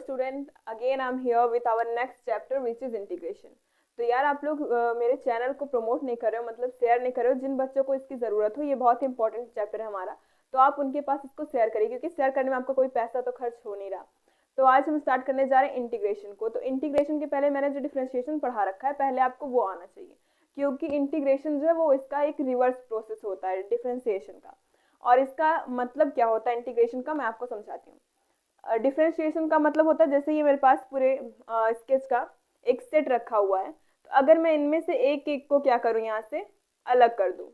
student, again I'm here with our next chapter which is integration. तो यार आप लोग मेरे चैनल को प्रमोट नहीं कर रहे हो, मतलब शेयर नहीं कर रहे हो। जिन बच्चों को इसकी ज़रूरत हो, ये बहुत इंपॉर्टेंट चैप्टर है हमारा, तो आप उनके पास इसको शेयर करिए, क्योंकि शेयर करने में आपका कोई पैसा तो खर्च हो नहीं रहा। तो आज हम स्टार्ट करने जा रहे हैं इंटीग्रेशन को। तो इंटीग्रेशन के पहले मैंने जो डिफ्रेंशिएशन पढ़ा रखा है, पहले आपको वो आना चाहिए, क्योंकि इंटीग्रेशन जो है वो इसका एक रिवर्स प्रोसेस होता है डिफ्रेंशिएशन का। और इसका मतलब क्या होता है इंटीग्रेशन का, मैं आपको समझाती हूँ। डिफरेंशिएशन का मतलब होता है, जैसे ये मेरे पास पूरे स्केच का एक सेट रखा हुआ है, तो अगर मैं इनमें से एक एक को क्या करूँ, यहाँ से अलग कर दूँ,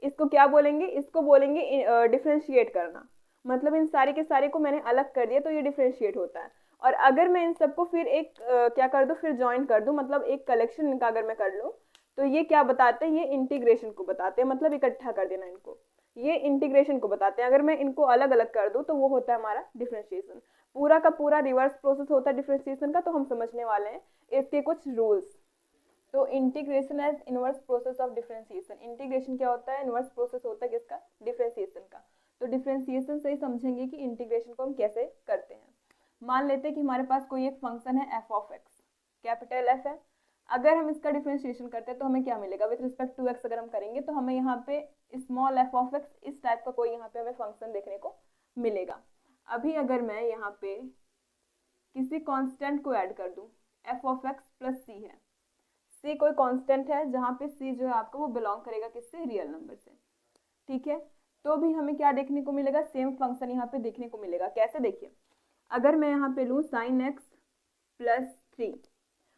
इसको क्या बोलेंगे, इसको बोलेंगे डिफरेंशिएट करना। मतलब इन सारे के सारे को मैंने अलग कर दिया, तो ये डिफरेंशिएट होता है। और अगर मैं इन सबको फिर एक क्या कर दूँ, फिर ज्वाइन कर दूँ, मतलब एक कलेक्शन इनका अगर मैं कर लूँ, तो ये क्या बताते हैं, ये इंटीग्रेशन को बताते हैं, मतलब इकट्ठा कर देना इनको, ये इंटीग्रेशन को बताते हैं। अगर मैं इनको अलग अलग कर दूं तो वो होता है हमारा डिफरेंशिएशन। पूरा का पूरा रिवर्स प्रोसेस होता है डिफरेंशिएशन का, तो हम समझने वाले हैं इसके कुछ रूल्स। तो integration as inverse process of differentiation. Integration क्या होता है, इनवर्स प्रोसेस होता है किसका, डिफरेंशिएशन का। तो डिफरेंशिएशन से ही समझेंगे कि इंटीग्रेशन को हम कैसे करते हैं। मान लेते हैं कि हमारे पास कोई एक फंक्शन है F of x, capital F है। अगर हम इसका डिफरेंशिएशन करते हैं तो हमें क्या मिलेगा, विथ रिस्पेक्ट टू एक्स अगर हम करेंगे तो हमें यहाँ पे स्मॉल एफ ऑफ एक्स, इस टाइप का कोई यहाँ पे हमें फंक्शन देखने को मिलेगा। अभी अगर मैं यहाँ पे किसी कांस्टेंट को ऐड कर दूं, F of x plus C है, सी कोई कांस्टेंट है जहाँ पे सी जो है आपको वो बिलोंग करेगा किससे, रियल नंबर से, ठीक है। तो भी हमें क्या देखने को मिलेगा, सेम फंक्शन यहाँ पे देखने को मिलेगा। कैसे, देखिए, अगर मैं यहाँ पे लूँ साइन एक्स प्लस 3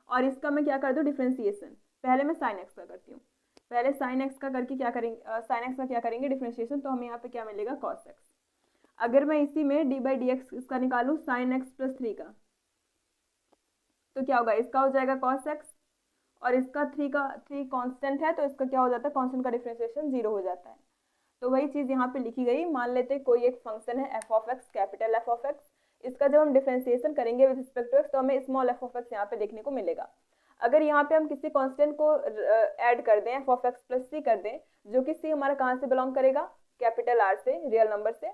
और इसका मैं क्या कर दूँ डिफरेंशिएशन, पहले मैं साइन एक्स का करती हूँ, पहले साइन एक्स का करके क्या करेंगे, साइन एक्स का क्या करेंगे डिफरेंशिएशन, तो हमें यहाँ पे क्या मिलेगा, कॉस एक्स। अगर मैं इसी में डी बाई डी एक्स इसका निकालूँ साइन एक्स प्लस 3 का, तो क्या होगा, इसका हो जाएगा कॉस एक्स, और इसका 3 कांस्टेंट है, तो इसका क्या हो जाता है, कांस्टेंट का डिफरेंशिएशन 0 हो जाता है। तो वही चीज़ यहाँ पे लिखी गई। मान लेते हैं कोई एक फंक्शन है F of x, capital F of x, इसका जब हम डिफरेंशिएशन करेंगे विद रिस्पेक्ट टू एक्स, तो हमें स्मॉल एफ ऑफ एक्स यहाँ पे देखने को मिलेगा। अगर यहाँ पे हम किसी कांस्टेंट को ऐड कर दें, F of x plus C कर दें, जो कि सी हमारा कहाँ से बिलोंग करेगा, कैपिटल आर से, रियल नंबर से,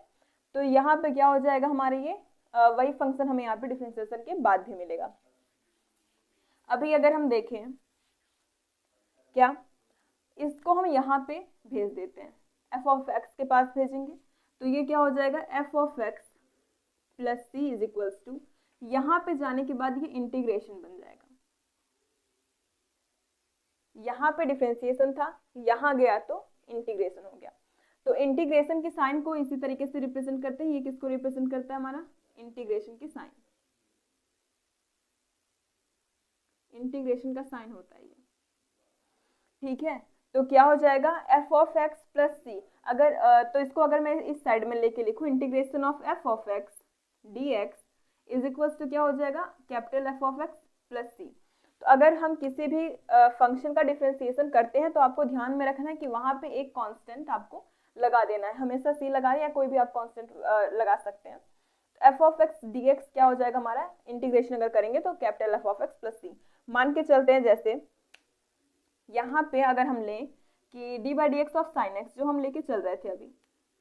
तो यहाँ पे क्या हो जाएगा हमारे ये वही फंक्शन हमें यहाँ पे डिफरेंशिएशन के बाद भी मिलेगा। अभी अगर हम देखें, क्या इसको हम यहाँ पे भेज देते हैं, एफ ऑफ एक्स के पास भेजेंगे, तो ये क्या हो जाएगा, f of x plus c is equals to, यहाँ पे जाने के बाद ये इंटीग्रेशन बन जाएगा। यहाँ पे डिफरेंशिएशन था, यहाँ गया तो इंटीग्रेशन हो गया। तो इंटीग्रेशन की साइन को इसी तरीके से रिप्रेजेंट करते हैं। ये किसको रिप्रेजेंट करता है, हमारा इंटीग्रेशन की साइन, इंटीग्रेशन का साइन होता है ये, ठीक है। तो क्या हो जाएगा, f of x plus C, अगर तो इसको अगर मैं इस साइड में लेके लिखूं, integration of F of x D x is equals to क्या हो जाएगा, capital F of x plus C. तो अगर हम किसी भी फंक्शन का डिफरेंशिएशन करते हैं, तो आपको ध्यान में रखना है कि वहां पे एक कांस्टेंट आपको लगा देना है, हमेशा सी लगाए या कोई भी आप कांस्टेंट लगा सकते हैं। F of x D X क्या हो जाएगा हमारा, इंटीग्रेशन अगर करेंगे तो capital F of x plus C. मान के चलते हैं, जैसे यहाँ पे अगर हम लें कि d by D x of sine x, जो हम लेके चल रहे थे अभी,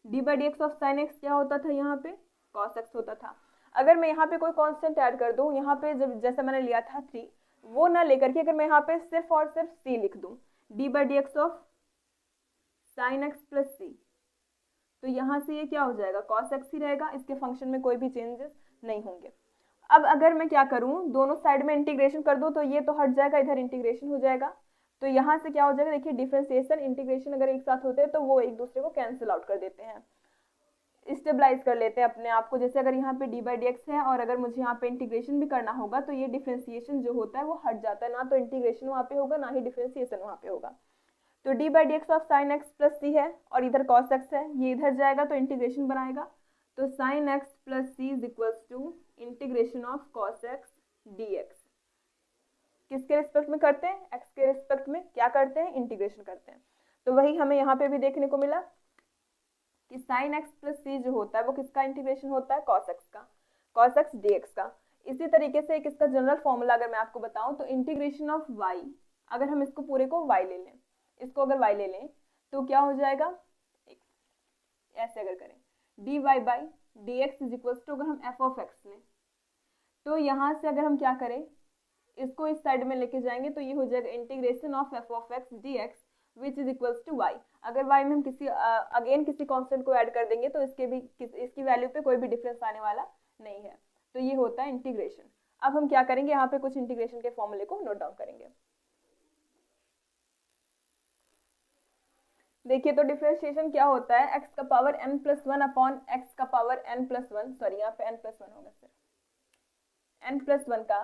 D by D x of sine x क्या होता था, यहाँ पे कॉस एक्स होता था। अगर मैं यहाँ पे कोई कांस्टेंट ऐड कर दूँ, यहाँ पे जब जैसे मैंने लिया था 3, वो ना लेकर के अगर मैं यहाँ पे सिर्फ और सिर्फ सी लिख दूँ, D by D x of sine x plus C, तो यहाँ से ये क्या हो जाएगा, कॉस एक्स ही रहेगा, इसके फंक्शन में कोई भी चेंजेस नहीं होंगे। अब अगर मैं क्या करूँ, दोनों साइड में इंटीग्रेशन कर दूँ, तो ये तो हट जाएगा, इधर इंटीग्रेशन हो जाएगा, तो यहाँ से क्या हो जाएगा, देखिए डिफरेंशिएशन इंटीग्रेशन अगर एक साथ होते हैं तो वो एक दूसरे को कैंसिल आउट कर देते हैं, स्टेबलाइज कर लेते हैं अपने आप को। जैसे अगर यहाँ पे डी बाई डी एक्स है और अगर मुझे यहाँ पे इंटीग्रेशन भी करना होगा, तो ये डिफरेंशिएशन जो होता है वो हट जाता है, ना तो इंटीग्रेशन वहाँ पे होगा, ना ही डिफरेंशिएशन वहाँ पे होगा। तो D by D x of sine x plus C है और इधर कॉस एक्स है, ये इधर जाएगा तो इंटीग्रेशन बनाएगा, तो sine x plus c is equals to integration of cos x D x. किसके रिस्पेक्ट में करते हैं, एक्स के रिस्पेक्ट में क्या करते हैं, इंटीग्रेशन करते हैं। तो वही हमें यहाँ पे भी देखने को मिला कि साइन एक्स प्लस सी जो होता है वो किसका इंटीग्रेशन होता है, कॉस एक्स का, कॉस एक्स डी एक्स का। इसी तरीके से एक इसका जनरल फॉर्मूला अगर मैं आपको बताऊं, तो इंटीग्रेशन ऑफ वाई, अगर हम इसको पूरे को वाई ले लें, इसको अगर वाई ले लें, तो क्या हो जाएगा, ऐसे अगर करें d y by D x is equals to, अगर हम एफ ऑफ एक्स लें, तो यहाँ से अगर हम क्या करें, इसको इस साइड में लेके जाएंगे तो ये हो जाएगा integration of F of x D x which is equals to y. अगर वाई में हम किसी अगेन किसी कांस्टेंट को ऐड कर देंगे तो इसकी वैल्यू पे कोई भी डिफरेंस आने वाला नहीं है। तो ये होता है इंटीग्रेशन। अब हम क्या करेंगे, यहाँ पे कुछ इंटीग्रेशन के फॉर्मूले को नोट डाउन करेंगे। देखिए तो डिफरेंशिएशन क्या होता है, x का power n plus one upon X का power n plus one, sorry यहाँ पे n प्लस वन होगा सर, n प्लस वन का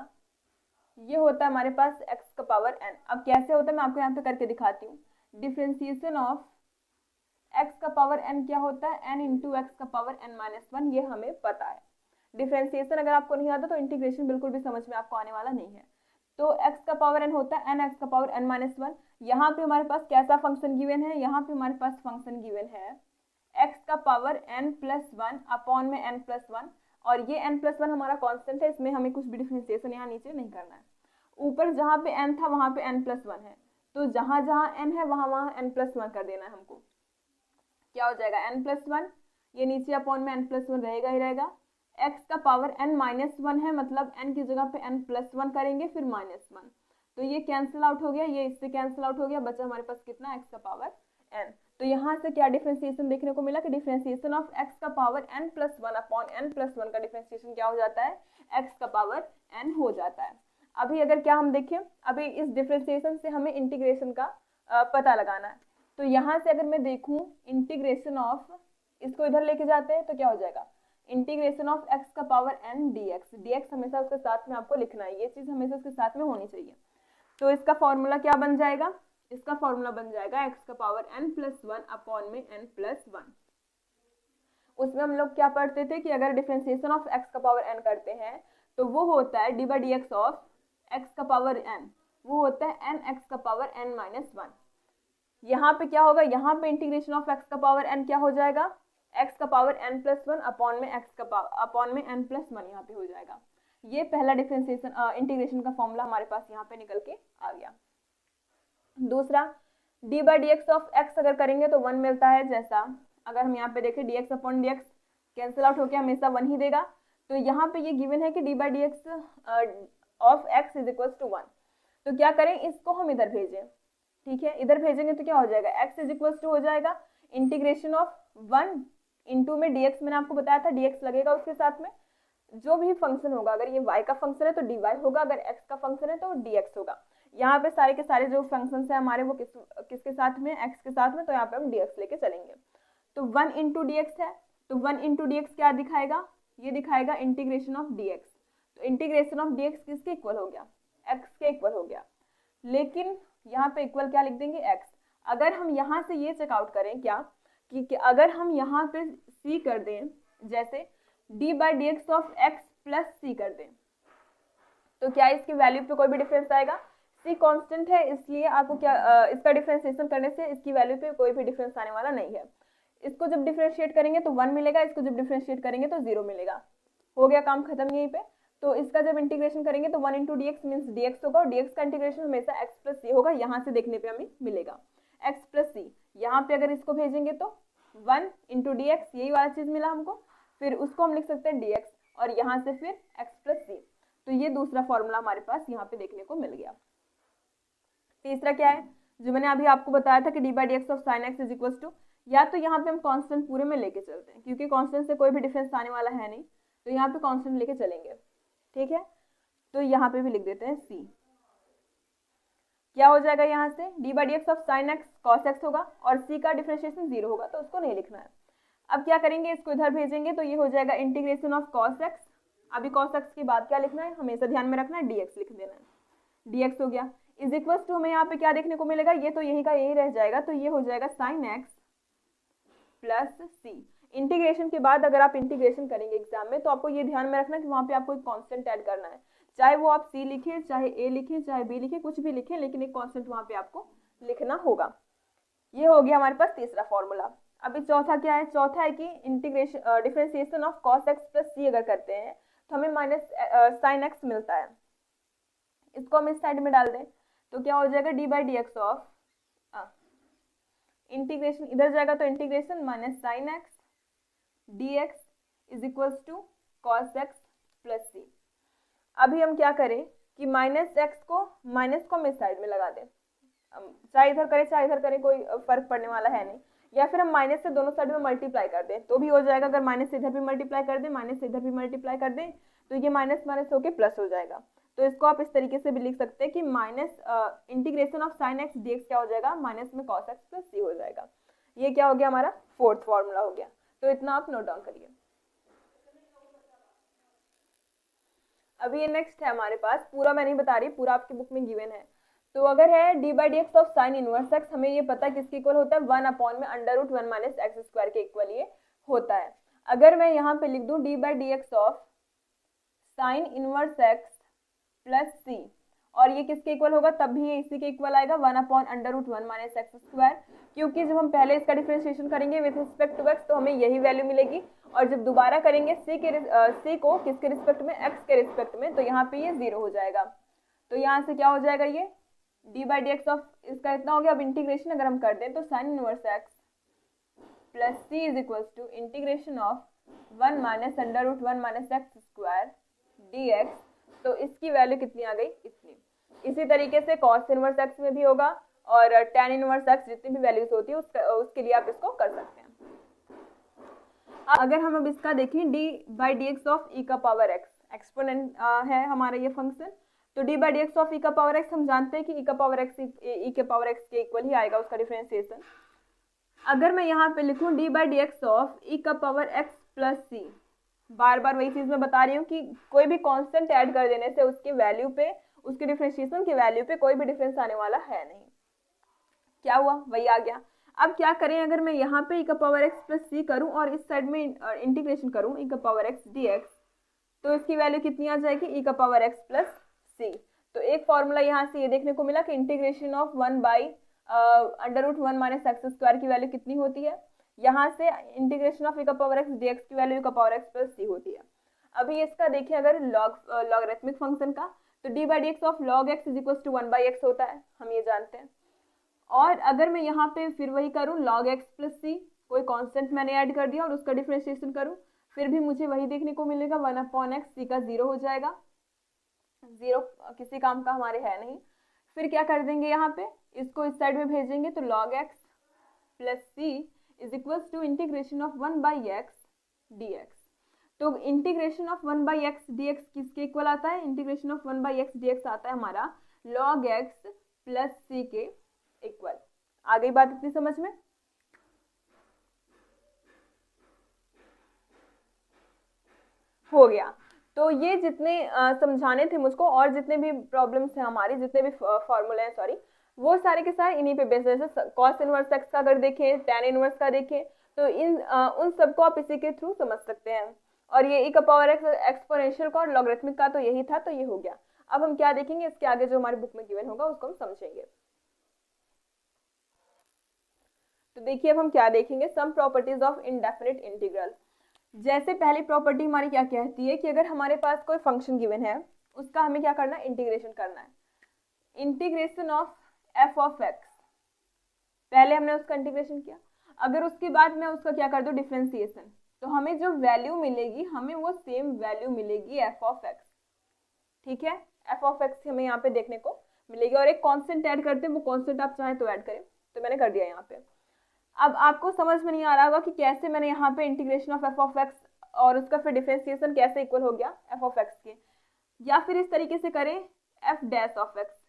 ये होता है हमारे पास x का पावर n। अब कैसे होता है मैं आपको यहाँ पे करके दिखाती हूँ। डिफरेंशिएशन ऑफ x का पावर n क्या होता है, n इंटू एक्स का पावर n माइनस वन, ये हमें पता है। डिफरेंशिएशन अगर आपको नहीं आता तो इंटीग्रेशन बिल्कुल भी समझ में आपको आने वाला नहीं है। तो x का पावर n होता है n एक्स का पावर n माइनस वन। यहाँ पे हमारे पास कैसा फंक्शन गिवन है, यहाँ पे हमारे पास फंक्शन गिवन है x का power n plus one upon में n प्लस वन, और ये n प्लस वन हमारा कांस्टेंट है, इसमें हमें कुछ भी डिफरेंशिएशन यहाँ नीचे नहीं करना है। ऊपर जहाँ पे n था वहाँ पे n प्लस वन है, तो जहाँ जहाँ n है वहाँ वहाँ n प्लस वन कर देना है हमको। क्या हो जाएगा n प्लस वन, ये नीचे अपॉन में n प्लस वन रहेगा ही रहेगा। x का पावर n माइनस वन है, मतलब n की जगह पे n प्लस वन करेंगे फिर माइनस वन, तो ये कैंसिल आउट हो गया, ये इससे कैंसिल आउट हो गया, बचा हमारे पास कितना x का पावर n। तो यहाँ से क्या डिफरेंशिएशन देखने को मिला कि डिफरेंशिएशन ऑफ x का power n plus one upon n plus one का डिफरेंशिएशन क्या हो जाता है, x का पावर n हो जाता है। अभी अगर क्या हम देखें, अभी इस डिफरेंशिएशन से हमें इंटीग्रेशन का पता लगाना है। तो यहाँ से अगर मैं देखूँ इंटीग्रेशन ऑफ, इसको इधर लेके जाते हैं तो क्या हो जाएगा, इंटीग्रेशन ऑफ x का पावर n dx, dx हमेशा उसके साथ में आपको लिखना है, ये चीज हमेशा उसके साथ में होनी चाहिए। तो इसका फॉर्मूला क्या बन जाएगा, इसका फॉर्मूला बन जाएगा x का power n plus one upon में n प्लस वन। उसमें हम लोग क्या पढ़ते थे कि अगर डिफरेंशिएशन ऑफ x का पावर n करते हैं तो वो होता है D by D x of x का पावर n, वो होता है n x का पावर n माइनस वन। यहाँ पे क्या होगा, यहाँ पे इंटीग्रेशन ऑफ x का पावर n क्या हो जाएगा, x का power n plus one upon में x का अपॉन में n प्लस वन यहाँ पे हो जाएगा। ये पहला डिफरेंशिएशन इंटीग्रेशन का फॉर्मूला हमारे पास यहाँ पे निकल के आ गया। दूसरा D by D x of x अगर करेंगे तो वन मिलता है, जैसा अगर हम यहाँ पे देखें D x upon D x cancel out होकर हमेशा वन ही देगा। तो यहाँ पे ये गिवन है कि d by D x of x is equal to one. तो क्या करें, इसको हम इधर भेजें, ठीक है, इधर भेजेंगे तो क्या हो जाएगा, x इज इक्वल टू हो जाएगा इंटीग्रेशन ऑफ वन इंटू में dx, मैंने आपको बताया था dx लगेगा उसके साथ में, जो भी फंक्शन होगा, अगर ये y का फंक्शन है तो dy होगा, अगर x का फंक्शन है तो dx होगा। यहाँ पे सारे के सारे जो फंक्शंस है हमारे वो किसके साथ में, x के साथ में, तो यहाँ पे हम dx लेके चलेंगे। तो वन इंटू डी एक्स है, तो वन इंटू डी एक्स क्या दिखाएगा, ये दिखाएगा इंटीग्रेशन ऑफ डी एक्स। तो इंटीग्रेशन ऑफ डी एक्स किसके इक्वल हो गया, x के इक्वल हो गया। लेकिन यहाँ पे इक्वल क्या लिख देंगे, x। अगर हम यहाँ से ये चेकआउट करें क्या कि अगर हम यहाँ पे c कर दें, जैसे d by D x of x plus C कर दें, तो क्या इसकी वैल्यू पे कोई भी डिफरेंस आएगा, c कांस्टेंट है इसलिए आपको क्या इसका डिफरेंशिएशन करने से इसकी वैल्यू पे कोई भी डिफरेंस आने वाला नहीं है। इसको जब डिफरेंशिएट करेंगे तो 1 मिलेगा, इसको जब डिफरेंशिएट करेंगे तो 0 मिलेगा, हो गया काम खत्म यहीं पे। तो इसका जब इंटीग्रेशन करेंगे तो 1 into D x means D x होगा, और डी एक्स का इंटीग्रेशन हमेशा एक्स प्लस सी होगा, यहाँ से देखने पे हमें मिलेगा एक्स प्लस सी। यहाँ पे अगर इसको भेजेंगे तो 1 इंटू डी एक्स, यही वाला चीज मिला हमको, फिर उसको हम लिख सकते हैं डी एक्स, और यहाँ से फिर एक्स प्लस सी। तो ये दूसरा फॉर्मूला हमारे पास यहाँ पे देखने को मिल गया। तीसरा क्या है, जो मैंने अभी आपको बताया था कि d by D x of sine x is equal to, या तो यहाँ पे हम कांस्टेंट पूरे में लेके चलते हैं, क्योंकि कांस्टेंट से कोई भी डिफरेंस आने वाला है नहीं, तो यहाँ पे कांस्टेंट लेके चलेंगे, ठीक है। तो यहाँ पे भी लिख देते हैं c, क्या हो जाएगा यहाँ से D by D x of sine x cos x होगा, और c का डिफरेंशिएशन 0 होगा, तो उसको नहीं लिखना है। अब क्या करेंगे, इसको इधर भेजेंगे तो ये हो जाएगा इंटीग्रेशन ऑफ कॉस एक्स। अभी कॉस एक्स के बाद क्या लिखना है, हमेशा ध्यान में रखना है, dx लिख देना है, dx हो गया इज इक्वल टू, हमें यहाँ पे क्या देखने को मिलेगा, ये तो यही का यही रह जाएगा, तो ये हो जाएगा साइन एक्स प्लस सी। इंटीग्रेशन के बाद अगर आप इंटीग्रेशन करेंगे एग्जाम में तो आपको ये ध्यान में रखना कि वहाँ पे आपको एक कांस्टेंट ऐड करना है, चाहे वो आप c लिखें, चाहे a लिखें, चाहे b लिखें, कुछ भी लिखें, लेकिन एक कांस्टेंट वहाँ पे आपको लिखना होगा। ये हो गया हमारे पास तीसरा फॉर्मूला। अभी चौथा क्या है, चौथा है कि integration differentiation of cos X plus C अगर करते हैं तो हमें माइनस साइन एक्स मिलता है, इसको हम इस साइड में डाल दें तो क्या हो जाएगा D by D x of integration, इधर जाएगा तो integration minus sine X D x is equals to cos X plus C. अभी हम क्या करें कि -x को हम इस साइड में लगा दें, चाहे इधर करें चाहे इधर करें कोई फर्क पड़ने वाला है नहीं, या फिर हम माइनस से दोनों साइड में मल्टीप्लाई कर दें तो भी हो जाएगा। अगर माइनस से इधर भी मल्टीप्लाई कर दें, माइनस से इधर भी मल्टीप्लाई कर दें तो ये माइनस माइनस होके प्लस हो जाएगा। तो इसको आप इस तरीके से भी लिख सकते हैं कि minus integration of sine X D X क्या हो जाएगा, माइनस में कॉस एक्स प्लस सी हो जाएगा। ये क्या हो गया, हमारा फोर्थ फॉर्मूला हो गया। तो इतना आप नोट डाउन करिए। अभी ये नेक्स्ट है हमारे पास, पूरा मैं नहीं बता रही, पूरा आपकी बुक में गिवन है। तो अगर है D by D x of sine inverse x, हमें ये पता है किसके इक्वल होता है, 1 में √1 माइनस एक्स स्क्वायर के इक्वल ये होता है। अगर मैं यहाँ पे लिख दूं D by D x of sine inverse x plus C, और ये किसके इक्वल होगा, तब भी ये इसी के इक्वल आएगा 1/√1 माइनस एक्स स्क्वायर, क्योंकि जब हम पहले इसका डिफरेंशिएशन करेंगे विद रिस्पेक्ट टू एक्स तो हमें यही वैल्यू मिलेगी, और जब दोबारा करेंगे सी को किसके रिस्पेक्ट में, एक्स के रिस्पेक्ट में, तो यहाँ पे ये 0 हो जाएगा। तो यहाँ से क्या हो जाएगा, ये D by D x of इसका इतना हो गया। अब इंटीग्रेशन अगर हम कर दें तो sine inverse x plus c is equal to integration of 1 minus √1 minus x square d x. तो इसकी वैल्यू कितनी आ गई, इतनी। इसी तरीके से कॉस इनवर्स एक्स में भी होगा, और tan इनवर्स एक्स जितनी भी वैल्यूज होती है उसके लिए आप इसको कर सकते हैं। अगर हम अब इसका देखें D by D x of E का पावर एक्स, एक्सपोनेंट है हमारा ये फंक्शन, तो D by D x of E का पावर एक्स हम जानते हैं कि ई का पावर एक्स ई के पावर एक्स के इक्वल ही आएगा उसका डिफरेंशिएशन। अगर मैं यहाँ पे लिखूँ D by D x of E का पावर एक्स प्लस सी, बार बार वही चीज मैं बता रही हूँ कि कोई भी कांस्टेंट ऐड कर देने से उसके वैल्यू पे, उसके डिफरेंशिएशन की वैल्यू पे कोई भी डिफरेंस आने वाला है नहीं। क्या हुआ, वही आ गया। अब क्या करें, अगर मैं यहाँ पे ई का पावर एक्स प्लस सी करूँ और इस साइड में इंटीग्रेशन करूँ ई का पावर एक्स डी एक्स, तो इसकी वैल्यू कितनी आ जाएगी, ई का पावर एक्स प्लस सी। तो एक फॉर्मूला यहाँ से ये देखने को मिला कि integration of 1/√1 minus x square की वैल्यू कितनी होती है, यहाँ से इंटीग्रेशन ऑफ ई का पावर एक्स डी एक्स की वैल्यू ई का पावर एक्स प्लस सी होती है। अभी इसका देखिए अगर लॉगरिथमिक फंक्शन का, तो D by D x of log x is equal to 1/x होता है, हम ये जानते हैं। और अगर मैं यहाँ पे फिर वही करूँ log x प्लस सी, कोई कांस्टेंट मैंने ऐड कर दिया और उसका डिफरेंशिएशन करूँ, फिर भी मुझे वही देखने को मिलेगा 1/x, सी का 0 हो जाएगा, 0 किसी काम का हमारे है नहीं। फिर क्या कर देंगे, यहाँ पे इसको इस साइड में भेजेंगे तो log x plus c is equal to integration of 1/x dx। तो इंटीग्रेशन ऑफ 1/x dx किसके इक्वल आता है, इंटीग्रेशन ऑफ 1/x dx आता है हमारा log x प्लस सी के इक्वल। आ गई बात इतनी समझ में, हो गया। तो ये जितने समझाने थे मुझको, और जितने भी प्रॉब्लम्स हैं हमारी, जितने भी फॉर्मूले हैं सॉरी, वो सारे के सारे इन्हीं पे बेस्ड है। जैसे कॉस इनवर्स एक्स का अगर देखें, tan इनवर्स का देखें, तो उन सबको आप इसी के थ्रू समझ सकते हैं। और ये ई का पावर एक्स एक्सपोनेंशियल का और लॉगरिथमिक का तो यही था, तो ये हो गया। अब हम क्या देखेंगे, इसके आगे जो हमारी बुक में गिवन होगा उसको हम समझेंगे। तो देखिए अब हम क्या देखेंगे, some properties of indefinite integral. जैसे पहली प्रॉपर्टी हमारी क्या कहती है कि अगर हमारे पास कोई फंक्शन गिवन है, उसका हमें क्या करना है, इंटीग्रेशन करना है। Integration of F of x, पहले हमने उसका इंटीग्रेशन किया, अगर उसके बाद मैं उसका क्या कर दूं, डिफरेंशिएशन, तो हमें जो वैल्यू मिलेगी, हमें वो सेम वैल्यू मिलेगी एफ ऑफ एक्स। ठीक है, एफ ऑफ एक्स हमें यहाँ पे देखने को मिलेगी। और एक कांस्टेंट ऐड करते हैं, वो कांस्टेंट आप चाहें तो ऐड करें, तो मैंने कर दिया यहाँ पे। अब आपको समझ में नहीं आ रहा होगा कि कैसे मैंने यहाँ पे integration of F of x और उसका फिर डिफरेंशिएशन कैसे इक्वल हो गया एफ ऑफ एक्स के, या फिर इस तरीके से करें F dash of x.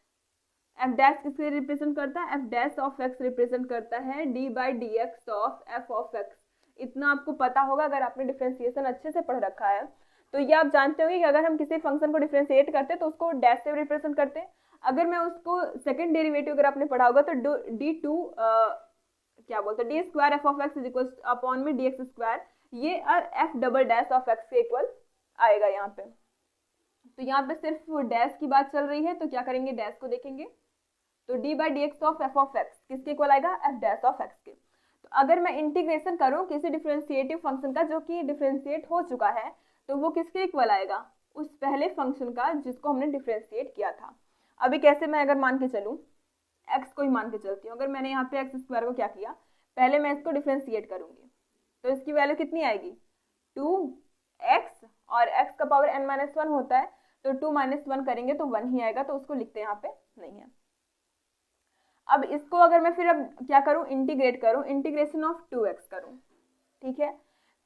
F dash किससे रिप्रेजेंट करता है, F dash of x represent करता है D by D x of F of x. इतना आपको पता होगा अगर आपने डिफरेंशिएशन अच्छे से पढ़ रखा है। तो ये आप जानते होंगे कि अगर हम किसी फंक्शन को डिफरेंशिएट करते हैं तो उसको डैश से रिप्रेजेंट करते हैं। अगर मैं उसको सेकंड डेरिवेटिव अगर आपने पढ़ा होगा तो d2 क्या बोलते हैं, D square F of x is equal upon में डी एक्स स्क्वायर, ये F double dash of x के इक्वल आएगा यहाँ पे। तो यहाँ पे सिर्फ डैश की बात चल रही है, तो क्या करेंगे, डैश को देखेंगे, तो D by D x of F of x किसके इक्वल आएगा, एफ डैश ऑफ एक्स के। तो अगर मैं इंटीग्रेशन करूँ किसी डिफरेंशिएटिव फंक्शन का जो कि डिफरेंशिएट हो चुका है, तो वो किसके इक्वल आएगा, उस पहले फंक्शन का जिसको हमने डिफरेंशिएट किया था। अभी कैसे, मैं अगर मान के चलूँ x को ही मान के चलती हूँ, अगर मैंने यहाँ पे एक्स स्क्वायर को क्या किया, पहले मैं इसको डिफरेंशिएट करूंगी, तो इसकी वैल्यू कितनी आएगी, 2x, और x का पावर n-1 होता है, तो 2 - 1 करेंगे तो 1 ही आएगा, तो उसको लिखते हैं यहाँ पे नहीं है। अब इसको अगर मैं फिर अब क्या करूं, इंटीग्रेट करूं, इंटीग्रेशन ऑफ 2x करूं, ठीक है।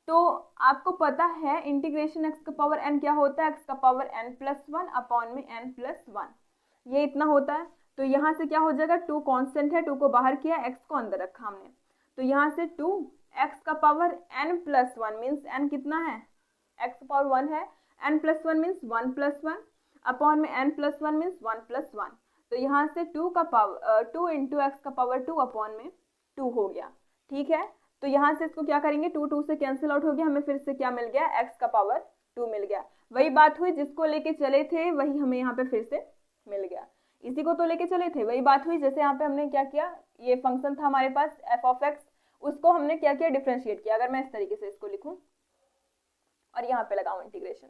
तो आपको पता है इंटीग्रेशन x का पावर n क्या होता है, x का पावर n+1 अपॉन में n+1, ये इतना होता है। तो यहाँ से क्या हो जाएगा, 2 कांस्टेंट है, 2 को बाहर किया, x को अंदर रखा हमने, तो यहाँ से 2 x का पावर n+1 मीन्स n कितना है, x का पावर 1 है, n+1 मीन्स 1+1 अपॉन में n+1 मीन्स 1+1, तो यहाँ से 2 का पावर 2 इंटू एक्स का पावर 2 अपॉन में 2 हो गया, ठीक है। तो यहाँ से इसको क्या करेंगे, 2 2 से कैंसिल आउट हो गया, हमें फिर से क्या मिल गया, x का पावर 2 मिल गया। वही बात हुई, जिसको लेके चले थे वही हमें यहाँ पे फिर से मिल गया, इसी को तो लेके चले थे, वही बात हुई। जैसे यहाँ पे हमने क्या किया, ये फंक्शन था हमारे पास f(x), उसको हमने क्या किया, डिफ्रेंशिएट किया। अगर मैं इस तरीके से इसको लिखूं और यहाँ पे लगाऊं इंटीग्रेशन,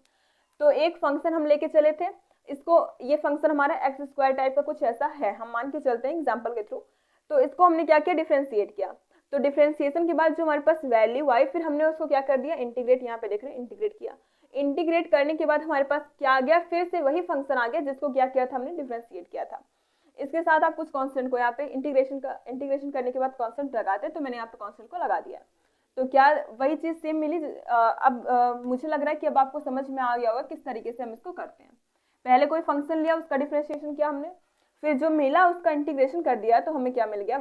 तो एक फंक्शन हम लेके चले थे, इसको, ये फंक्शन हमारा x² टाइप का कुछ ऐसा है, हम मान के चलते हैं एग्जांपल के थ्रू। तो इसको हमने क्या किया, डिफ्रेंशिएट किया। तो डिफ्रेंशिएशन के बाद जो हमारे पास वैल्यू आई, फिर हमने उसको क्या कर दिया, इंटीग्रेट, यहाँ पे देख रहे हैं इंटीग्रेट किया। इंटीग्रेट करने के बाद हमारे पास क्या आ गया, फिर से वही फंक्शन आ गया जिसको क्या किया था हमने, डिफ्रेंशिएट किया था। इसके साथ आप कुछ कांस्टेंट को यहाँ पे इंटीग्रेशन करने के बाद कांस्टेंट लगाते, तो मैंने यहाँ पे कांस्टेंट को लगा दिया, तो क्या वही चीज सेम मिली। अब मुझे लग रहा है कि अब आपको समझ में आ गया होगा किस तरीके से हम इसको करते हैं। पहले कोई फंक्शन लिया, उसका डिफरेंशिएशन किया हमने, फिर जो मिला उसका इंटीग्रेशन कर दिया, तो हमें क्या मिल गया,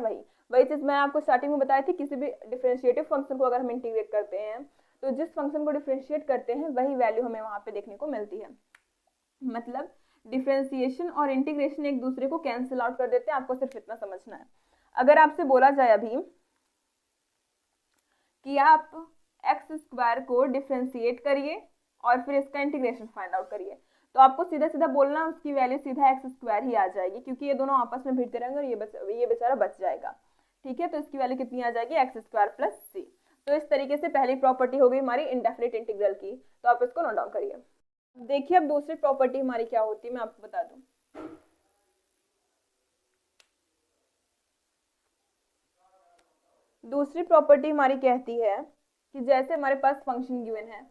वही चीज मैं आपको स्टार्टिंग में बताई थी। किसी भी डिफरेंशिएटिव फंक्शन को अगर हम इंटीग्रेट करते हैं, तो जिस फंक्शन को डिफरेंशिएट करते हैं वही वैल्यू हमें वहां पे देखने को मिलती है। मतलब डिफरेंशिएशन और इंटीग्रेशन एक दूसरे को कैंसिल आउट कर देते हैं, आपको सिर्फ इतना समझना है। अगर आपसे बोला जाए अभी कि आप x² को डिफरेंशिएट करिए और फिर इसका इंटीग्रेशन फाइंड आउट करिए, तो आपको सीधा सीधा बोलना, उसकी वैल्यू सीधा x² ही आ जाएगी, क्योंकि ये दोनों आपस में भिड़ते रहेंगे और ये बेचारा बच जाएगा, ठीक है। तो इसकी वैल्यू कितनी आ जाएगी, x² + c। तो इस तरीके से पहली प्रॉपर्टी हो गई हमारी इंडेफिनिट इंटीग्रल की, तो आप इसको नोट डाउन करिए। देखिए अब दूसरी प्रॉपर्टी हमारी क्या होती है, मैं आपको बता दूं। दूसरी प्रॉपर्टी हमारी कहती है कि जैसे हमारे पास फंक्शन गिवन है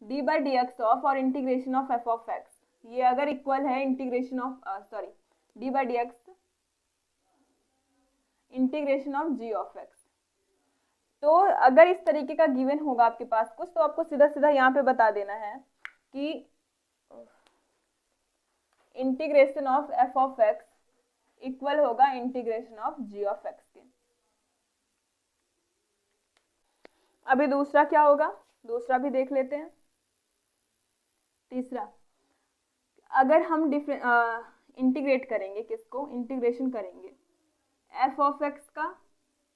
d/dx ऑफ और इंटीग्रेशन ऑफ f(x), ये अगर इक्वल है integration of d/dx integration of g(x), तो अगर इस तरीके का गिवन होगा आपके पास कुछ, तो आपको सीधा सीधा यहाँ पे बता देना है कि इंटीग्रेशन ऑफ f(x) इक्वल होगा इंटीग्रेशन ऑफ g(x) के। अभी दूसरा क्या होगा, दूसरा भी देख लेते हैं। तीसरा, अगर हम इंटीग्रेट करेंगे, किसको इंटीग्रेशन करेंगे, f(x) का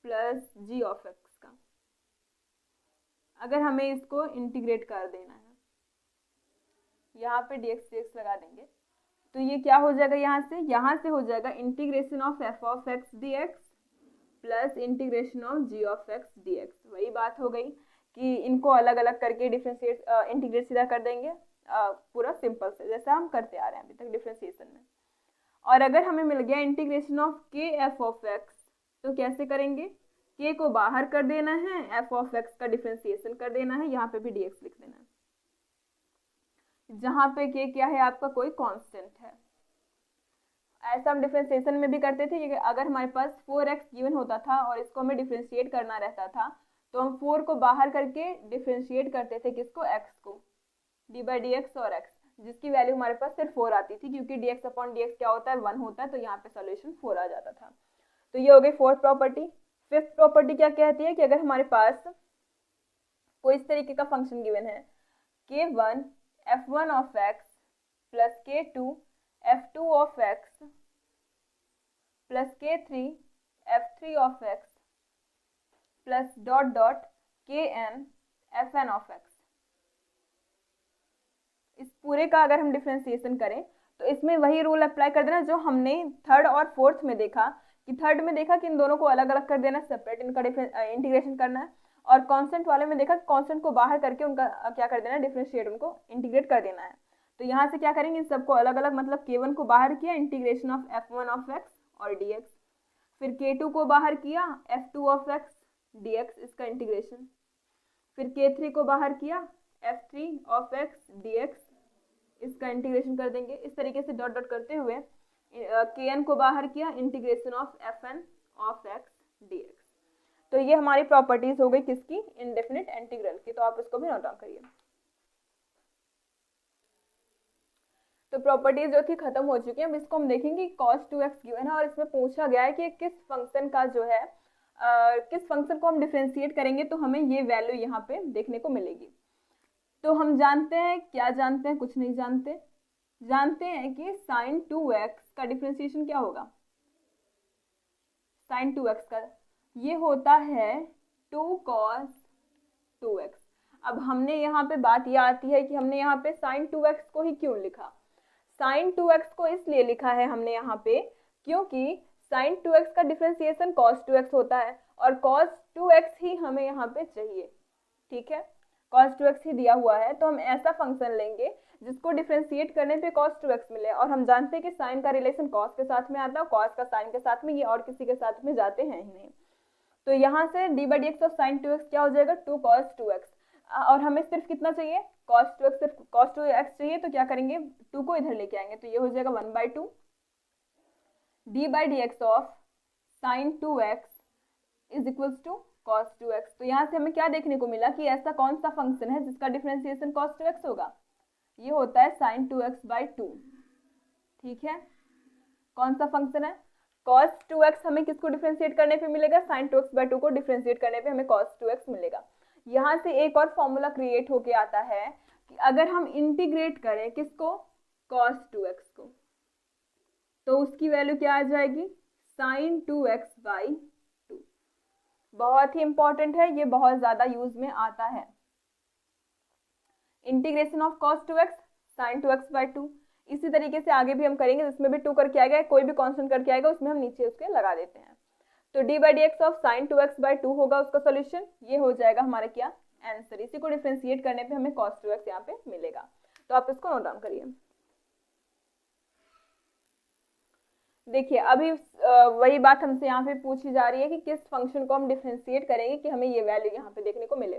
प्लस g(x) का, अगर हमें इसको इंटीग्रेट कर देना है, यहाँ पे dx लगा देंगे, तो ये क्या हो जाएगा, यहाँ से हो जाएगा integration of f(x) dx plus integration of g(x) dx। वही बात हो गई कि इनको अलग अलग करके इंटीग्रेट सीधा कर देंगे, पूरा सिंपल से जैसा हम करते आ रहे हैं अभी तक डिफरेंशिएशन में। और अगर हमें मिल गया इंटीग्रेशन ऑफ k f(x), तो कैसे करेंगे, k को बाहर कर देना है, f(x) का डिफरेंशिएशन कर देना है, यहाँ पे भी dx लिख देना है, जहाँ पे k क्या है आपका, कोई कांस्टेंट है। ऐसा हम डिफरेंशिएशन में भी करते थे कि अगर हमारे पास 4x गिवन होता था और इसको हमें डिफरेंशिएट करना रहता था, तो हम 4 को बाहर करके डिफरेंशिएट करते थे, किसको, x को, d/dx और x, जिसकी वैल्यू हमारे पास सिर्फ 4 आती थी, क्योंकि dx/dx क्या होता है, 1 होता है, तो यहाँ पे सॉल्यूशन 4 आ जाता था। तो ये हो गई फोर्थ प्रॉपर्टी। फिफ्थ प्रॉपर्टी क्या कहती है कि अगर हमारे पास कोई इस तरीके का फंक्शन गिवन है, k1 f(1)(x) plus k2 f(2)(x) plus k3 f(3)(x) plus dot dot kn fn(x), इस पूरे का अगर हम डिफरेंशिएशन करें, तो इसमें वही रूल अप्लाई कर देना जो हमने थर्ड और फोर्थ में देखा, कि थर्ड में देखा कि इन दोनों को अलग अलग कर देना, सेपरेट इनका इंटीग्रेशन करना है, और कांस्टेंट वाले में देखा कि कांस्टेंट को बाहर करके उनका क्या कर देना है, डिफरेंशिएट, उनको इंटीग्रेट कर देना है। तो यहाँ से क्या करेंगे, इन सबको अलग अलग, मतलब k1 को बाहर किया, इंटीग्रेशन ऑफ f(1)(x) और dx, फिर k2 को बाहर किया, f(2)(x) dx, इसका इंटीग्रेशन, फिर k3 को बाहर किया, f(3)(x) dx, इसका इंटीग्रेशन कर देंगे। इस तरीके से डॉट डॉट करते हुए kn को बाहर किया, integration of fn of x dx। तो ये हमारी प्रॉपर्टीज हो गई किसकी, इंडेफिनिट इंटीग्रल की। तो आप इसको भी नोट डाउन करिए। तो प्रॉपर्टीज जो थी खत्म हो चुकी है। अब इसको हम देखेंगे cos 2x गिवन है और इसमें पूछा गया है कि किस फंक्शन का जो है किस फंक्शन को हम डिफरेंशिएट करेंगे तो हमें ये वैल्यू यहाँ पे देखने को मिलेगी। तो हम जानते हैं, क्या जानते हैं, कुछ नहीं जानते। जानते हैं कि sin 2x का डिफरेंशिएशन क्या होगा, sin 2x का ये होता है 2 cos 2x। अब हमने यहाँ पे बात ये आती है कि हमने यहाँ पे sin 2x को ही क्यों लिखा। sin 2x को इसलिए लिखा है हमने यहाँ पे क्योंकि sin 2x का डिफरेंशिएशन cos 2x होता है और cos 2x ही हमें यहाँ पे चाहिए। ठीक है, cos 2x ही दिया हुआ है, तो हम ऐसा फंक्शन लेंगे जिसको डिफरेंशिएट करने पे cos 2x मिले। और हम जानते हैं कि sin का रिलेशन cos के साथ में आता है, cos का sin के साथ में, ये और किसी के साथ में जाते हैं ही नहीं। तो यहाँ से d/dx ऑफ sin 2x क्या हो जाएगा, 2 cos 2x। और हमें सिर्फ कितना चाहिए, cos 2x, सिर्फ cos 2x चाहिए। तो क्या करेंगे, 2 को इधर लेके आएंगे, तो ये हो जाएगा 1/2 d/dx of sin 2x is equals to cos 2x। तो यहाँ से हमें क्या देखने को मिला कि ऐसा कौन सा फंक्शन है जिसका डिफरेंशिएशन cos 2x होगा, ये होता है sin 2x/2। ठीक है, कौन सा फंक्शन है, cos 2x हमें किसको डिफरेंशिएट करने पे मिलेगा, sin 2x/2 को डिफरेंशिएट करने पे हमें cos 2x मिलेगा। यहाँ से एक और फॉर्मूला क्रिएट होके आता है कि अगर हम इंटीग्रेट करें किसको, cos 2x को, तो उसकी वैल्यू क्या आ जाएगी, sin 2x/2। बहुत ही इंपॉर्टेंट है, ये बहुत ज्यादा यूज में आता है। Integration of cos 2x sin 2x/2। इसी तरीके से आगे भी हम करेंगे, जिसमें भी 2 करके आएगा, कोई भी कांस्टेंट करके आएगा उसमें हम नीचे उसके लगा देते हैं। तो d/dx ऑफ sin 2x/2 होगा उसका सॉल्यूशन, ये हो जाएगा हमारा क्या, आंसर। इसी को डिफरेंशिएट करने पे हमें cos 2x यहाँ पे मिलेगा। तो आप इसको नोट डाउन करिए। देखिए अभी वही बात हमसे यहाँ पे पूछी जा रही है कि किस फंक्शन को हम डिफरेंशिएट करेंगे कि हमें ये वैल्यू यहाँ पे देखने को मिले।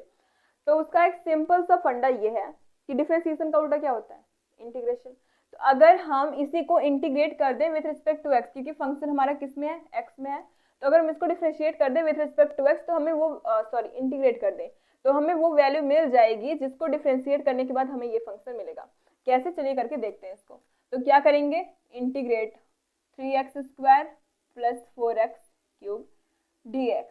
तो उसका एक सिंपल सा फंडा ये है कि डिफरेंशिएशन का उल्टा क्या होता है, इंटीग्रेशन। तो अगर हम इसी को इंटीग्रेट कर दें विथ रिस्पेक्ट टू एक्स, क्योंकि फंक्शन हमारा किस में है, एक्स में है, तो अगर हम इसको डिफरेंशिएट कर दें विथ रिस्पेक्ट टू एक्स तो हमें वो इंटीग्रेट कर दें तो हमें वो वैल्यू मिल जाएगी जिसको डिफरेंशिएट करने के बाद हमें ये फंक्शन मिलेगा। कैसे, चलिए करके देखते हैं इसको। तो क्या करेंगे, इंटीग्रेट 3x² + 4x³ dx।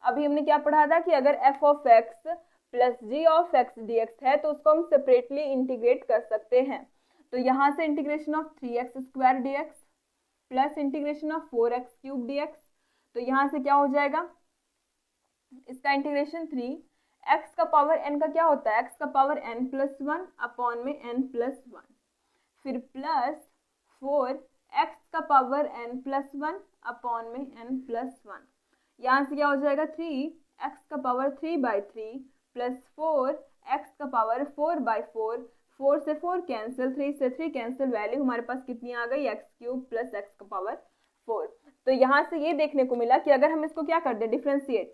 अभी हमने क्या पढ़ा था कि अगर f(x) + g(x) dx है तो उसको हम सेपरेटली इंटीग्रेट कर सकते हैं। तो यहाँ से integration of 3x² dx plus integration of 4x³ dx। तो यहाँ से क्या हो जाएगा, इसका इंटीग्रेशन 3x का पावर n का क्या होता है, x का पावर n+1 अपॉन में n+1, फिर प्लस 4x का पावर n+1 अपॉन में n+1। यहाँ से क्या हो जाएगा, 3x का पावर 3/3 प्लस 4x का पावर 4/4, 4 से 4 कैंसिल, 3 से 3 कैंसिल, वैल्यू हमारे पास कितनी आ गई, x³ + x का पावर 4। तो यहाँ से ये देखने को मिला कि अगर हम इसको क्या कर दें, differentiate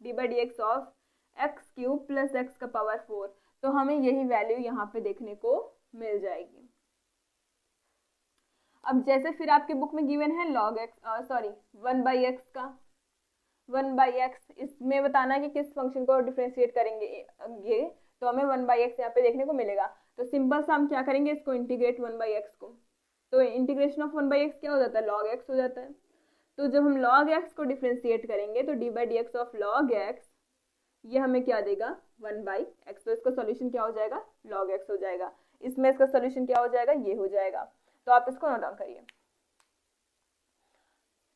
d/dx of x³ + x का पावर 4, तो हमें यही वैल्यू यहाँ पे देखने को मिल जाएगी। अब जैसे फिर आपके बुक में गिवन है log x 1/x का 1/x, इसमें बताना है कि किस फंक्शन को डिफरेंशिएट करेंगे ये, तो हमें 1/x यहाँ पे देखने को मिलेगा। तो सिंपल सा हम क्या करेंगे, इसको इंटीग्रेट 1/x को, तो इंटीग्रेशन ऑफ 1/x क्या हो जाता है, log x हो जाता है। तो जब हम log x को डिफरेंशिएट करेंगे तो d/dx ऑफ log x ये हमें क्या देगा, 1/x। तो इसका सॉल्यूशन क्या हो जाएगा, log x हो जाएगा। इसमें इसका सॉल्यूशन क्या हो जाएगा, ये हो जाएगा। तो आप इसको नोट डाउन करिए।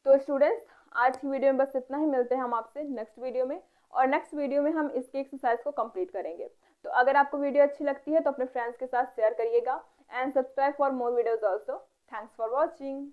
तो स्टूडेंट्स आज की वीडियो में बस इतना ही, मिलते हैं हम आपसे नेक्स्ट वीडियो में, और नेक्स्ट वीडियो में हम इसके एक्सरसाइज को कंप्लीट करेंगे। तो अगर आपको वीडियो अच्छी लगती है तो अपने फ्रेंड्स के साथ शेयर करिएगा and subscribe for more videos also. Thanks for watching.